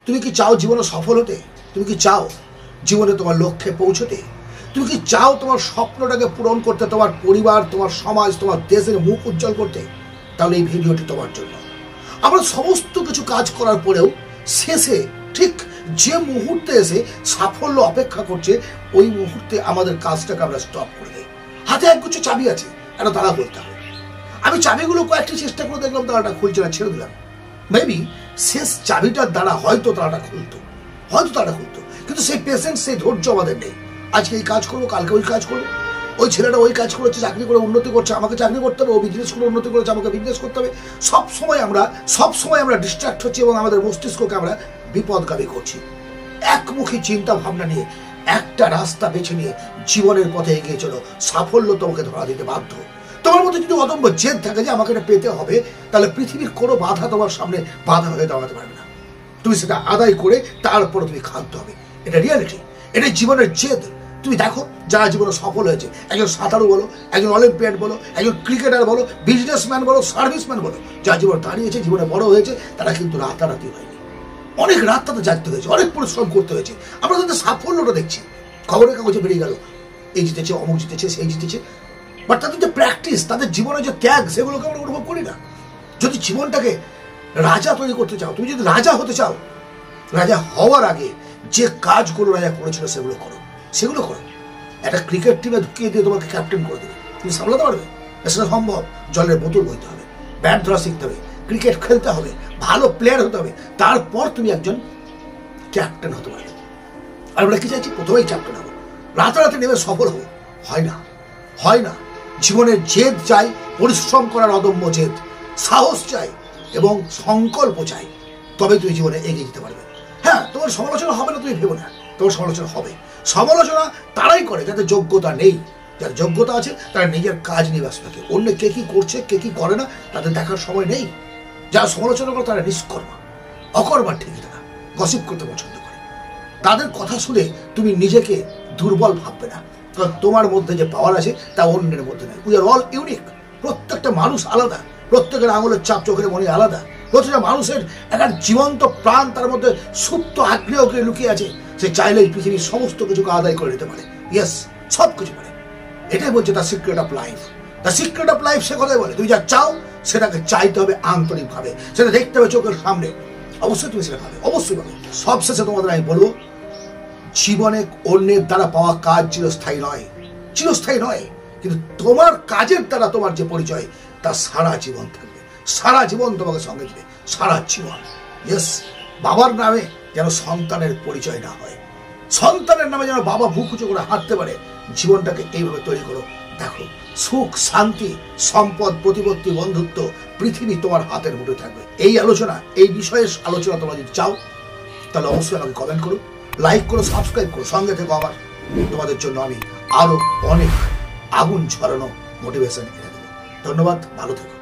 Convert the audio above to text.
তুমি কি চাও জীবনে সফল হতে? তুমি কি চাও জীবনে তোমার লক্ষ্যে পৌঁছতে? তুমি কি চাও তোমার স্বপ্নটাকে পূরণ করতে, তোমার পরিবার, তোমার সমাজ, তোমার দেশের মুখ উজ্জ্বল করতে? তাহলে এই ভিডিওটি তোমার জন্য। আমরা সমস্ত কিছু কাজ করার পরেও শেষে ঠিক যে মুহূর্তে এসে সাফল্য অপেক্ষা করছে, ওই মুহূর্তে আমাদের কাজটাকে আমরা স্টপ করে দিই। হাতে একগুচ্ছ চাবি আছে, এটা তালা বলতে হবে। আমি চাবিগুলো কয়েকটি চেষ্টা করে দেখলাম, তালাটা খুলছে না, ছেড়ে দিলাম। মেবি শেষ চাবিটার দ্বারা হয়তো তালাটা খুলতো, কিন্তু সেই পেশেন্স, সেই ধৈর্য আমাদের নেই। আজকে এই কাজ করবো, কালকে ওই কাজ করবো। ওই ছেলেটা ওই কাজ করেছে, চাকরি করে উন্নতি করছে, আমাকে চাকরি করতে হবে। ও বিজনেস করে উন্নতি করেছে, আমাকে বিজনেস করতে হবে। সবসময় আমরা ডিস্ট্রাক্ট হচ্ছি এবং আমাদের মস্তিষ্ককে আমরা বিপদগামী করছি। একমুখী চিন্তা ভাবনা নিয়ে একটা রাস্তা বেছে নিয়ে জীবনের পথে এগিয়ে চলো। সাফল্য তোমাকে ধরা দিতে বাধ্য। তোমার মধ্যে যদি অদম্য জেদ থাকে যে আমাকে এটা পেতে হবে, তাহলে পৃথিবীর কোনো বাধা তোমার সামনে বাধা হয়ে দাঁড়াতে পারবে না। তুমি সেটা আদায় করে তারপরে তুমি ক্ষান্ত হবে। এটা রিয়ালিটি, এটা জীবনের জেদ। তুমি দেখো যারা জীবনে সফল হয়েছে, একজন সাঁতারু বলো, একজন অলিম্পিয়াড বলো, একজন ক্রিকেটার বলো, বিজনেসম্যান বলো, সার্ভিসম্যান বলো, যারা জীবনে দাঁড়িয়েছে, জীবনে বড় হয়েছে, তারা কিন্তু রাতারাতি হয়নি। অনেক রাত তাদের জাগতে হয়েছে, অনেক পরিশ্রম করতে হয়েছে। আমরা তাদের সাফল্যটা দেখছি, খবরের কাগজে বেরিয়ে গেল, এই জিতেছে, অমুক জিতেছে, সেই জিতেছে। বাট তাদের যে প্র্যাকটিস, তাদের জীবনে যে ত্যাগ, সেগুলোকে আমরা অনুভব করি না। যদি জীবনটাকে রাজা তৈরি করতে চাও, তুমি যদি রাজা হতে চাও, রাজা হওয়ার আগে যে কাজগুলো রাজা করেছিল সেগুলো করো। একটা ক্রিকেট টিমে ঢুকিয়ে দিয়ে তোমাকে ক্যাপ্টেন করে দেবে, তুমি সামলাতে পারবে? সেটা সম্ভব। জলের বোতল বইতে হবে, ব্যাট ধরা শিখতে হবে, ক্রিকেট খেলতে হবে, ভালো প্লেয়ার হতে হবে, তারপর তুমি একজন ক্যাপ্টেন হতে পারবে। আর আমরা কি চাইছি? প্রথমেই ক্যাপ্টেন হবো, রাতারাতি নেমে সফল হবো। হয় না। জীবনের জেদ চাই, পরিশ্রম করার অদম্য জেদ, সাহস চাই এবং সংকল্প চাই, তবে তুমি জীবনে এগিয়ে যেতে পারবে। হ্যাঁ, তোমার সমালোচনা হবে না, তুমি ভেবো না, তোমার সমালোচনা হবে। সমালোচনা তারাই করে যাদের যোগ্যতা নেই। যার যোগ্যতা আছে তারা নিজের কাজ নিয়ে ব্যস্ত থাকে। অন্য কে কি করছে, কে কি করে না, তাদের দেখার সময় নেই। যারা সমালোচনা করে তারা নিষ্কর্মা, অকর্মার ঠিকই, তারা গসিপ করতে পছন্দ করে। তাদের কথা শুনে তুমি নিজেকে দুর্বল ভাববে না, কারণ তোমার মধ্যে যে পাওয়ার আছে তা অন্যের মধ্যে নেই। We are all unique. প্রত্যেকটা মানুষ আলাদা, প্রত্যেকের আঙুলের চাপ, চোখের মনি আলাদা। প্রত্যেকটা মানুষের একটা জীবন্ত প্রাণ তার মধ্যে সুপ্ত আগ্নেয়কে লুকিয়ে আছে। সে চাইলেই পৃথিবীর সমস্ত কিছুকে আদায় করে নিতে পারে। ইয়েস, সব কিছু পারে। এটাই বলছে the secret of life. The secret of life সে কথাই বলে, তুমি যা চাও সেটাকে চাইতে হবে আন্তরিকভাবে, সেটা দেখতে হবে চোখের সামনে। অবশ্যই তুমি সেটা পাবে, অবশ্যই পাবে। সবশেষে তোমাদের আমি বলবো, জীবনে অন্যের দ্বারা পাওয়া কাজ চিরস্থায়ী নয়, কিন্তু তোমার কাজের দ্বারা তোমার যে পরিচয়, তা সারা জীবন থাকবে, সারা জীবন তোমাকে সঙ্গে দেবে, সারা জীবন। ইয়েস, বাবার নামে যেন সন্তানের পরিচয় না হয়, সন্তানের নামে যেন বাবা বুক উঁচু করে হাঁটতে পারে। জীবনটাকে এইভাবে তৈরি করো। দেখো, সুখ, শান্তি, সম্পদ, প্রতিপত্তি, বন্ধুত্ব, পৃথিবী তোমার হাতের মুঠে থাকবে। এই আলোচনা, এই বিষয়ের আলোচনা তোমরা যদি চাও, তাহলে অবশ্যই আমাকে কমেন্ট করো, লাইক করো, সাবস্ক্রাইব করো, সঙ্গে থেকো। আবার তোমাদের জন্য আমি আরো অনেক আগুন ঝরানো মোটিভেশন এনে দেবো। ধন্যবাদ, ভালো থেকো।